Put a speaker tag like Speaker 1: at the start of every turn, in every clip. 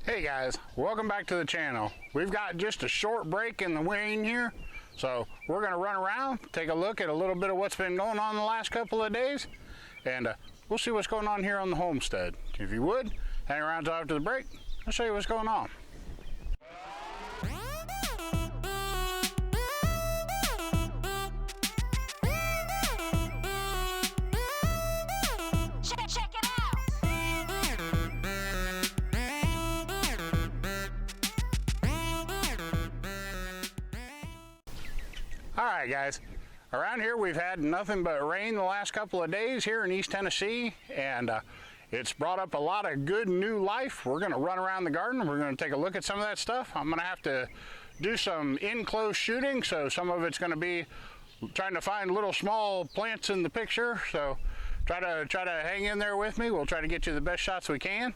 Speaker 1: Hey guys, welcome back to the channel. We've got just a short break in the rain here, so we're going to run around, take a look at a little bit of what's been going on the last couple of days, and we'll see what's going on here on the homestead. If you would, hang around till after the break, I'll show you what's going on. Alright guys, around here we've had nothing but rain the last couple of days here in East Tennessee, and it's brought up a lot of good new life. We're going to run around the garden, we're going to take a look at some of that stuff. I'm going to have to do some in-close shooting, so some of it's going to be trying to find little small plants in the picture, so try to hang in there with me. We'll try to get you the best shots we can.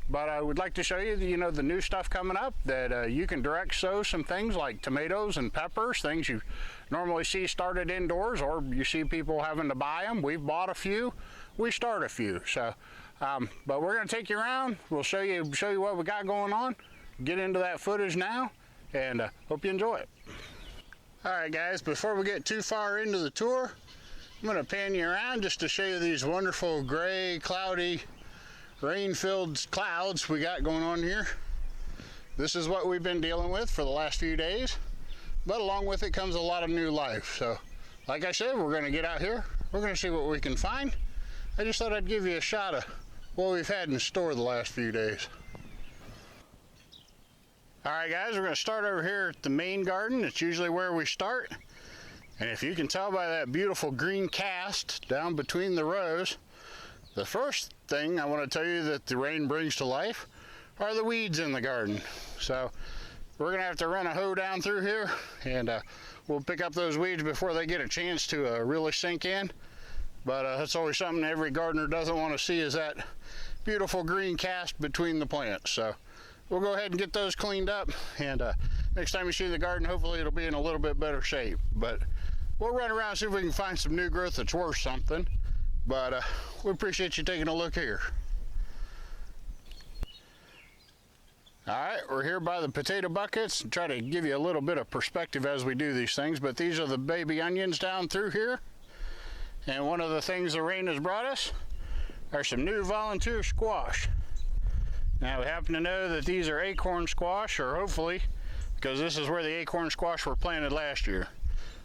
Speaker 1: But I would like to show you, the new stuff coming up that you can direct sow some things like tomatoes and peppers, things you normally see started indoors, or you see people having to buy them. We've bought a few, we start a few. So, but we're going to take you around. We'll show you what we got going on. Get into that footage now, and hope you enjoy it. All right, guys. Before we get too far into the tour, I'm going to pan you around just to show you these wonderful gray, cloudy, rain-filled clouds we got going on here. This is what we've been dealing with for the last few days, but along with it comes a lot of new life. So like I said, we're going to get out here, we're going to see what we can find. I just thought I'd give you a shot of what we've had in store the last few days. Alright guys, we're going to start over here at the main garden. It's usually where we start, and if you can tell by that beautiful green cast down between the rows, the first thing I want to tell you that the rain brings to life are the weeds in the garden. So we're going to have to run a hoe down through here, and we'll pick up those weeds before they get a chance to really sink in. But that's always something every gardener doesn't want to see, is that beautiful green cast between the plants. So we'll go ahead and get those cleaned up, and next time you see the garden, hopefully it'll be in a little bit better shape. But we'll run around and see if we can find some new growth that's worth something. But we appreciate you taking a look here. Alright, we're here by the potato buckets and try to give you a little bit of perspective as we do these things. But these are the baby onions down through here. And one of the things the rain has brought us are some new volunteer squash. Now we happen to know that these are acorn squash, or hopefully, because this is where the acorn squash were planted last year.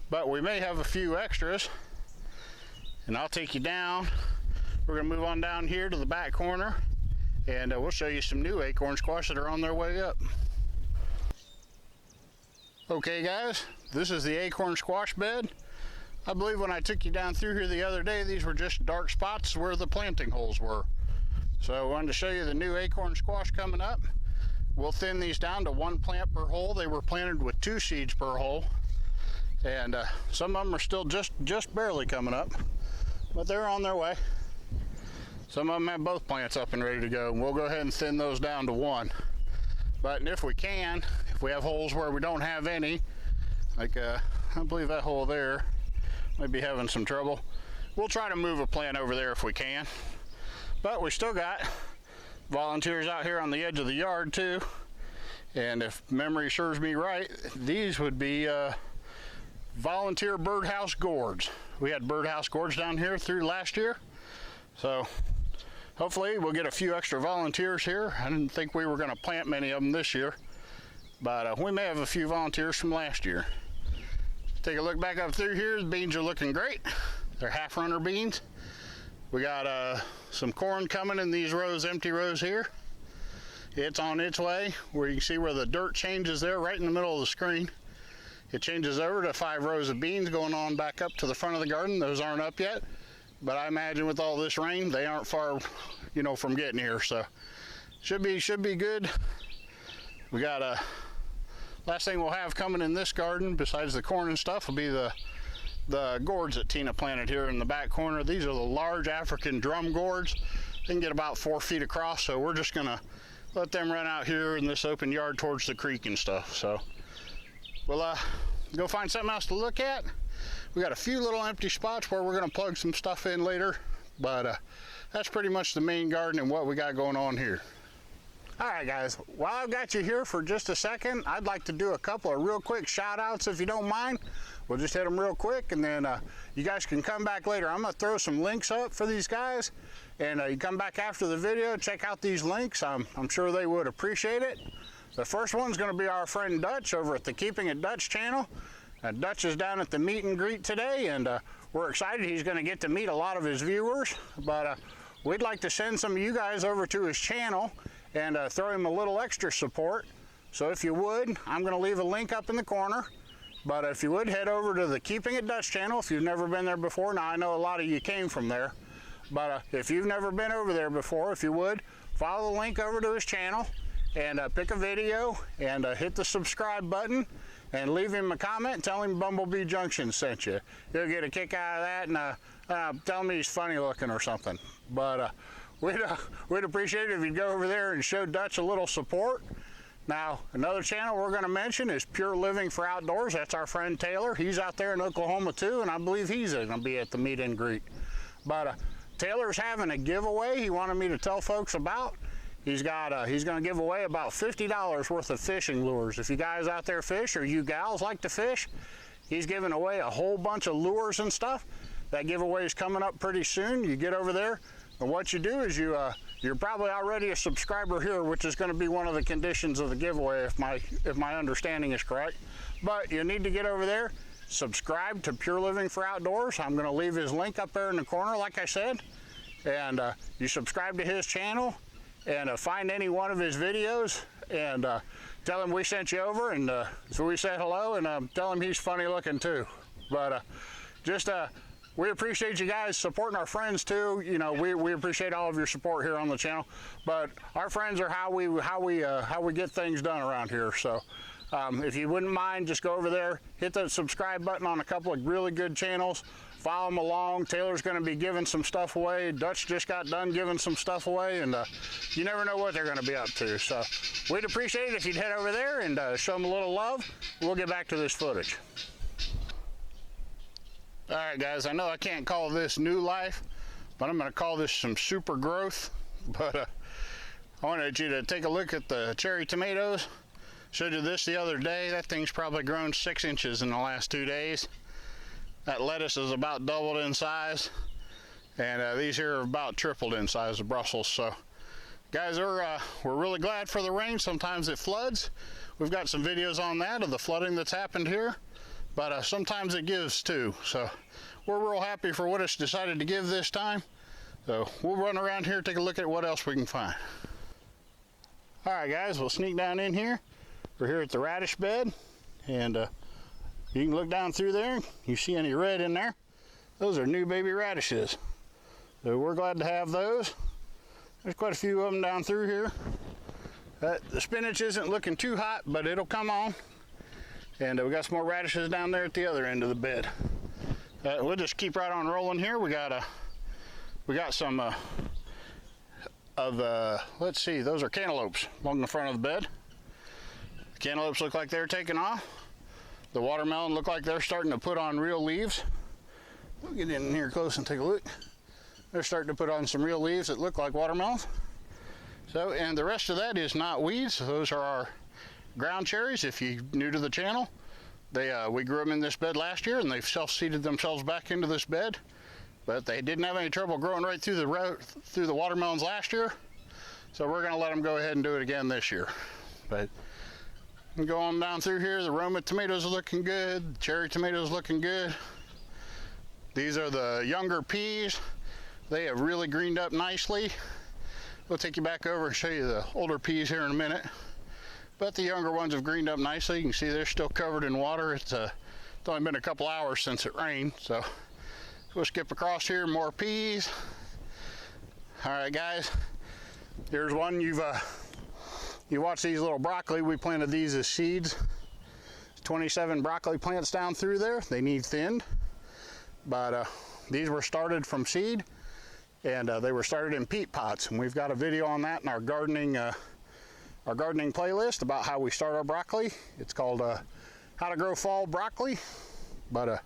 Speaker 1: But we may have a few extras. And I'll take you down. We're going to move on down here to the back corner, and we'll show you some new acorn squash that are on their way up. Okay guys, this is the acorn squash bed. I believe when I took you down through here the other day, these were just dark spots where the planting holes were. So I wanted to show you the new acorn squash coming up. We'll thin these down to 1 plant per hole. They were planted with 2 seeds per hole, and some of them are still just barely coming up, but they're on their way. Some of them have both plants up and ready to go, and we'll go ahead and thin those down to 1. But if we can, if we have holes where we don't have any, like I believe that hole there might be having some trouble, we'll try to move a plant over there if we can. But we still got volunteers out here on the edge of the yard too, and if memory serves me right, these would be volunteer birdhouse gourds. We had birdhouse gourds down here through last year, so hopefully we'll get a few extra volunteers here. I didn't think we were going to plant many of them this year, but we may have a few volunteers from last year. Take a look back up through here. The beans are looking great. They're half runner beans. We got some corn coming in these rows, empty rows here. It's on its way, where you can see where the dirt changes there right in the middle of the screen. It changes over to 5 rows of beans going on back up to the front of the garden. Those aren't up yet, but I imagine with all this rain, they aren't far, from getting here. So should be good. We got last thing we'll have coming in this garden, besides the corn and stuff, will be the gourds that Tina planted here in the back corner. These are the large African drum gourds. They can get about 4 feet across, so we're just gonna let them run out here in this open yard towards the creek and stuff. So we'll go find something else to look at. We got a few little empty spots where we're going to plug some stuff in later, but that's pretty much the main garden and what we got going on here. All right, guys, while I've got you here for just a second, I'd like to do a couple of real quick shout outs if you don't mind. We'll just hit them real quick, and then you guys can come back later. I'm gonna throw some links up for these guys, and you come back after the video, check out these links. I'm sure they would appreciate it. The first one's gonna be our friend Dutch over at the Keeping It Dutch channel. Dutch is down at the meet and greet today, and we're excited he's gonna get to meet a lot of his viewers, but we'd like to send some of you guys over to his channel and throw him a little extra support. So if you would, I'm going to leave a link up in the corner, but if you would, head over to the Keeping It Dutch channel if you've never been there before. Now I know a lot of you came from there, but if you've never been over there before, if you would, follow the link over to his channel and pick a video and hit the subscribe button and leave him a comment and tell him Bumblebee Junction sent you. He'll get a kick out of that, and tell him he's funny looking or something. But we'd appreciate it if you'd go over there and show Dutch a little support. Now, another channel we're going to mention is Pure Living for Outdoors. That's our friend Taylor. He's out there in Oklahoma too, and I believe he's going to be at the meet and greet. But Taylor's having a giveaway he wanted me to tell folks about. He's going to give away about $50 worth of fishing lures. If you guys out there fish, or you gals like to fish, he's giving away a whole bunch of lures and stuff. That giveaway is coming up pretty soon. You get over there, and what you do is you're probably already a subscriber here, which is going to be one of the conditions of the giveaway if my understanding is correct. But you need to get over there, subscribe to Pure Living for Outdoors. I'm going to leave his link up there in the corner, like I said, and you subscribe to his channel and find any one of his videos and tell him we sent you over, and so we said hello, and tell him he's funny looking too. But we appreciate you guys supporting our friends too. You know, we appreciate all of your support here on the channel. But our friends are how we get things done around here. So if you wouldn't mind, just go over there, hit the subscribe button on a couple of really good channels. Follow them along. Taylor's going to be giving some stuff away. Dutch just got done giving some stuff away, and you never know what they're going to be up to. So we'd appreciate it if you'd head over there and show them a little love. We'll get back to this footage. All right, guys, I know I can't call this new life, but I'm going to call this some super growth. But I wanted you to take a look at the cherry tomatoes. Showed you this the other day. That thing's probably grown 6 inches in the last 2 days. That lettuce is about doubled in size, and these here are about tripled in size of Brussels. So guys, we're really glad for the rain. Sometimes it floods. We've got some videos on that, of the flooding that's happened here. But sometimes it gives too. So we're real happy for what it's decided to give this time. So we'll run around here, take a look at what else we can find. All right, guys, we'll sneak down in here. We're here at the radish bed, and you can look down through there. You see any red in there? Those are new baby radishes. So we're glad to have those. There's quite a few of them down through here. The spinach isn't looking too hot, but it'll come on. And we got some more radishes down there at the other end of the bed. We'll just keep right on rolling here. We got some let's see, those are cantaloupes along the front of the bed. The cantaloupes look like they're taking off. The watermelon look like they're starting to put on real leaves. We'll get in here close and take a look. They're starting to put on some real leaves that look like watermelons. So, and the rest of that is not weeds. Those are our ground cherries. If you're new to the channel, we grew them in this bed last year, and they've self-seeded themselves back into this bed. But they didn't have any trouble growing right through the watermelons last year, so we're going to let them go ahead and do it again this year. But go on down through here. The Roma tomatoes are looking good. The cherry tomatoes looking good. These are the younger peas. They have really greened up nicely. We'll take you back over and show you the older peas here in a minute. But the younger ones have greened up nicely. You can see they're still covered in water. It's only been a couple hours since it rained. So we'll skip across here, more peas. All right, guys, here's one. You watch these little broccoli. We planted these as seeds. 27 broccoli plants down through there. They need thinned. But these were started from seed, and they were started in peat pots. And we've got a video on that in our gardening playlist about how we start our broccoli. It's called How to Grow Fall Broccoli. But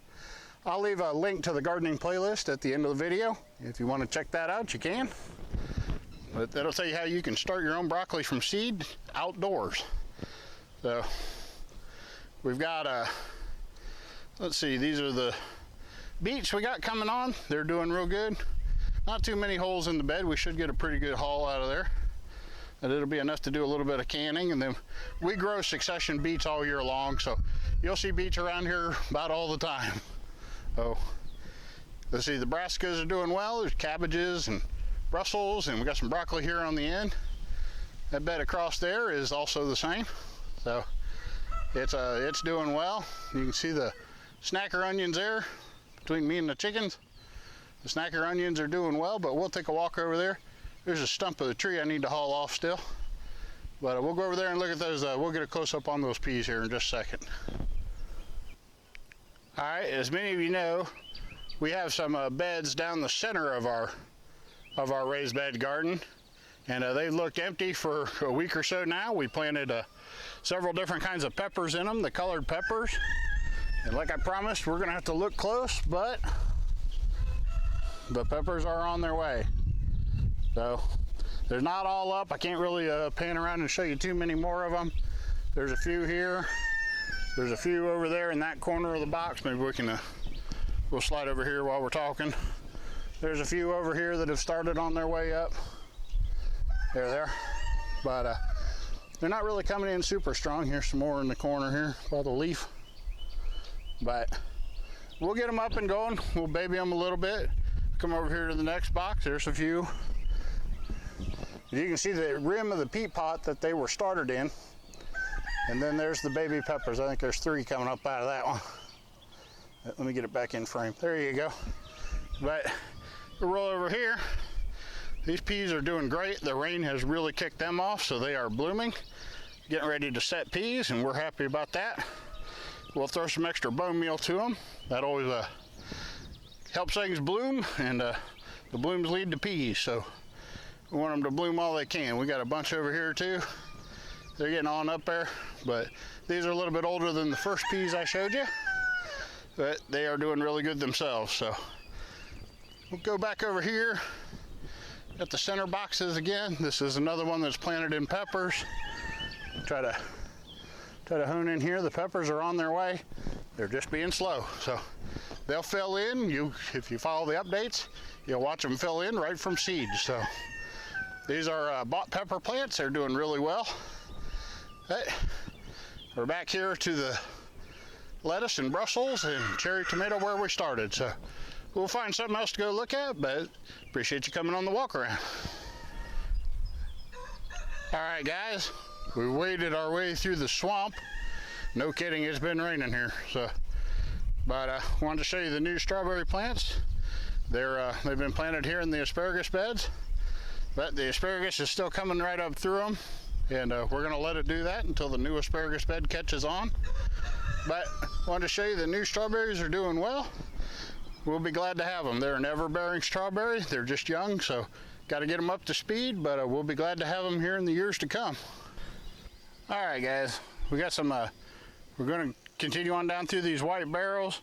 Speaker 1: I'll leave a link to the gardening playlist at the end of the video. If you want to check that out, you can. But that'll tell you how you can start your own broccoli from seed outdoors. So we've got let's see, these are the beets we got coming on. They're doing real good. Not too many holes in the bed. We should get a pretty good haul out of there. And it'll be enough to do a little bit of canning. And then we grow succession beets all year long, so you'll see beets around here about all the time. Oh, let's see, the brassicas are doing well. There's cabbages and Brussels, and we got some broccoli here on the end. That bed across there is also the same. So it's doing well. You can see the snacker onions there between me and the chickens. The snacker onions are doing well, but we'll take a walk over there. There's a stump of the tree I need to haul off still. But we'll go over there and look at those. We'll get a close-up on those peas here in just a second. All right, as many of you know, we have some beds down the center of our raised bed garden. And they've looked empty for a week or so now. We planted several different kinds of peppers in them, the colored peppers. And like I promised, we're gonna have to look close, but the peppers are on their way. So they're not all up. I can't really pan around and show you too many more of them. There's a few here. There's a few over there in that corner of the box. Maybe we can, we'll slide over here while we're talking. There's a few over here that have started on their way up. There. But they're not really coming in super strong. Here's some more in the corner here by the leaf. But we'll get them up and going. We'll baby them a little bit. Come over here to the next box. There's a few. You can see the rim of the peat pot that they were started in. And then there's the baby peppers. I think there's 3 coming up out of that one. Let me get it back in frame. There you go. But we'll roll over here. These peas are doing great. The rain has really kicked them off, so they are blooming. Getting ready to set peas, and we're happy about that. We'll throw some extra bone meal to them. That always helps things bloom, and the blooms lead to peas, so we want them to bloom all they can. We got a bunch over here too. They're getting on up there, but these are a little bit older than the first peas I showed you, but they are doing really good themselves. So we'll go back over here. Got the center boxes again. This is another one that's planted in peppers. Try to hone in here. The peppers are on their way. They're just being slow. So they'll fill in. If you follow the updates, you'll watch them fill in right from seed. So these are bought pepper plants. They're doing really well. Hey, we're back here to the lettuce and Brussels and cherry tomato where we started. So we'll find something else to go look at, but appreciate you coming on the walk around. All right, guys, we waded our way through the swamp. No kidding, it's been raining here. So, but I wanted to show you the new strawberry plants. They've been planted here in the asparagus beds, but the asparagus is still coming right up through them, and we're gonna let it do that until the new asparagus bed catches on. But I wanted to show you the new strawberries are doing well. We'll be glad to have them. They're an ever-bearing strawberry. They're just young, so got to get them up to speed, but we'll be glad to have them here in the years to come. All right, guys, we got some, we're going to continue on down through these white barrels.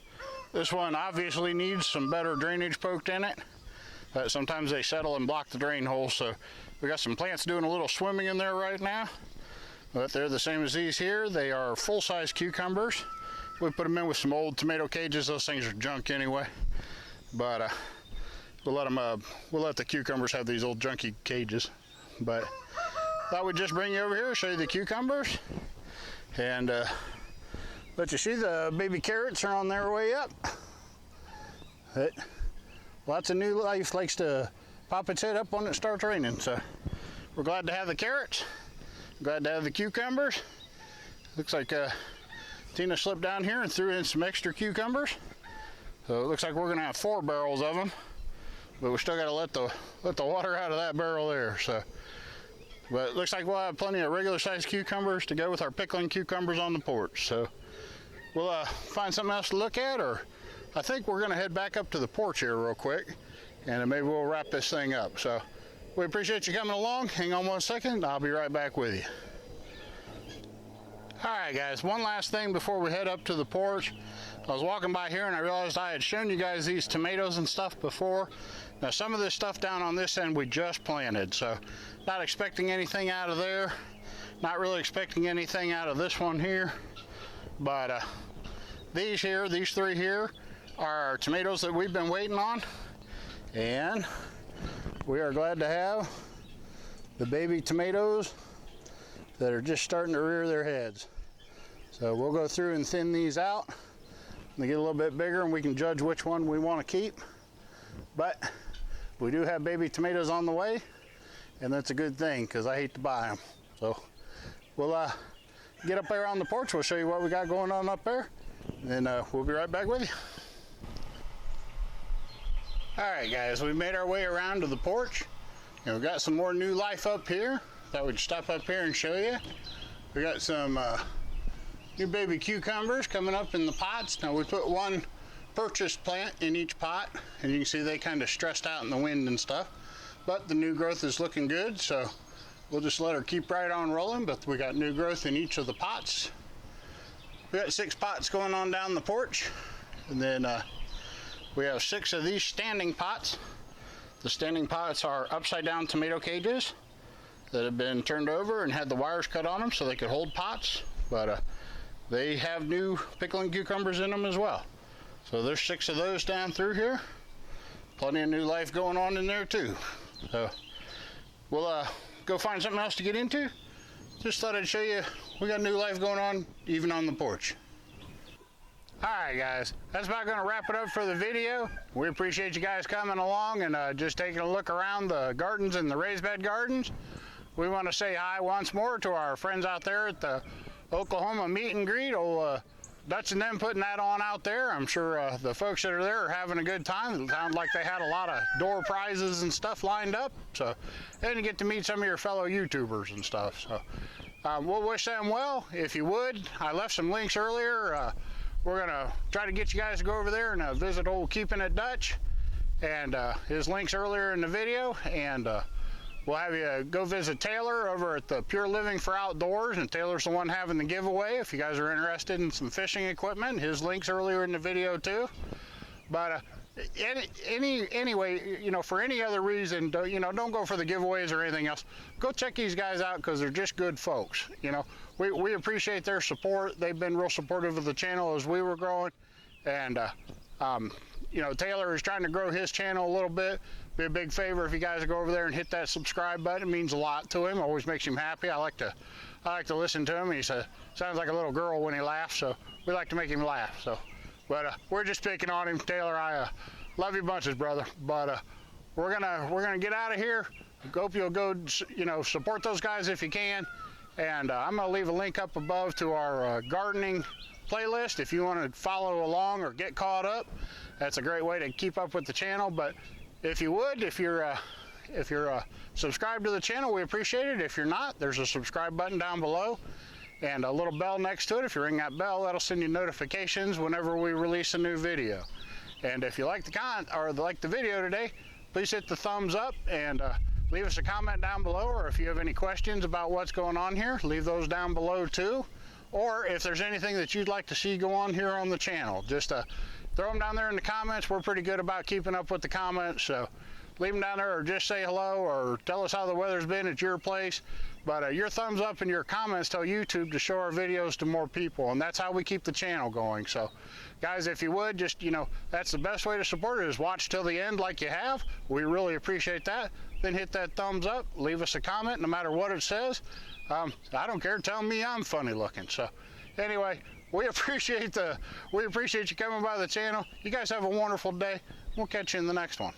Speaker 1: This one obviously needs some better drainage poked in it. Sometimes they settle and block the drain hole, so we got some plants doing a little swimming in there right now. But they're the same as these here. They are full-size cucumbers. We put them in with some old tomato cages. Those things are junk anyway. But we'll let the cucumbers have these old junky cages. But thought we'd just bring you over here, show you the cucumbers, and let you see the baby carrots are on their way up. But lots of new life likes to pop its head up when it starts raining. So we're glad to have the carrots. Glad to have the cucumbers. Looks like Tina slipped down here and threw in some extra cucumbers. So it looks like we're gonna have 4 barrels of them, but we still gotta let the water out of that barrel there. So, but it looks like we'll have plenty of regular sized cucumbers to go with our pickling cucumbers on the porch. So we'll find something else to look at, or I think we're gonna head back up to the porch here real quick, and maybe we'll wrap this thing up. So we appreciate you coming along. Hang on one second, I'll be right back with you. All right, guys, one last thing before we head up to the porch. I was walking by here and I realized I had shown you guys these tomatoes and stuff before, Now some of this stuff down on this end we just planted, so not expecting anything out of there. Not really expecting anything out of this one here. But these three here are tomatoes that we've been waiting on. And we are glad to have the baby tomatoes that are just starting to rear their heads. So we'll go through and thin these out. They get a little bit bigger and we can judge which one we want to keep. But we do have baby tomatoes on the way, and that's a good thing because I hate to buy them. So we'll get up there on the porch. We'll show you what we got going on up there, and we'll be right back with you. All right, guys, we made our way around to the porch, and we got some more new life up here. Thought we'd stop up here and show you. We got some new baby cucumbers coming up in the pots. Now we put one purchased plant in each pot, and you can see they kind of stressed out in the wind and stuff, but the new growth is looking good, so we'll just let her keep right on rolling. But we got new growth in each of the pots. We got 6 pots going on down the porch, and then we have 6 of these standing pots. The standing pots are upside down tomato cages that have been turned over and had the wires cut on them so they could hold pots, but they have new pickling cucumbers in them as well. So there's 6 of those down through here. Plenty of new life going on in there too. So we'll go find something else to get into. Just thought I'd show you we got new life going on even on the porch. Alright guys, that's about going to wrap it up for the video. We appreciate you guys coming along and just taking a look around the gardens and the raised bed gardens. We want to say hi once more to our friends out there at the Oklahoma meet and greet. Dutch and them putting that on out there. I'm sure the folks that are there are having a good time. It sounds like they had a lot of door prizes and stuff lined up. So, and you get to meet some of your fellow YouTubers and stuff. So, we'll wish them well. If you would, I left some links earlier. We're gonna try to get you guys to go over there and visit old Keeping It Dutch, and his links earlier in the video. And we'll have you go visit Taylor over at the Pure Living for Outdoors, and Taylor's the one having the giveaway if you guys are interested in some fishing equipment. His links earlier in the video too. But anyway, you know, for any other reason, don't go for the giveaways or anything else. Go check these guys out because they're just good folks. You know, we appreciate their support. They've been real supportive of the channel as we were growing, and you know, Taylor is trying to grow his channel a little bit. Be a big favor if you guys go over there and hit that subscribe button. It means a lot to him. Always makes him happy. I like to listen to him. He sounds like a little girl when he laughs, so we like to make him laugh. So, but we're just picking on him, Taylor. I love you bunches, brother. But we're gonna get out of here. Hope you'll go, you know, support those guys if you can. And I'm gonna leave a link up above to our gardening playlist if you want to follow along or get caught up. That's a great way to keep up with the channel. But if you would, if you're subscribed to the channel, we appreciate it. If you're not, there's a subscribe button down below and a little bell next to it. If you ring that bell, that'll send you notifications whenever we release a new video. And if you like the video today, please hit the thumbs up and leave us a comment down below. Or if you have any questions about what's going on here, leave those down below too. Or if there's anything that you'd like to see go on here on the channel, just throw them down there in the comments. We're pretty good about keeping up with the comments, so leave them down there, or just say hello, or tell us how the weather's been at your place. But your thumbs up and your comments tell YouTube to show our videos to more people, and that's how we keep the channel going. So guys, if you would, just, you know, that's the best way to support it, is watch till the end like you have. We really appreciate that. Then hit that thumbs up, leave us a comment no matter what it says. I don't care, tell me I'm funny looking. So anyway, we appreciate you coming by the channel. You guys have a wonderful day. We'll catch you in the next one.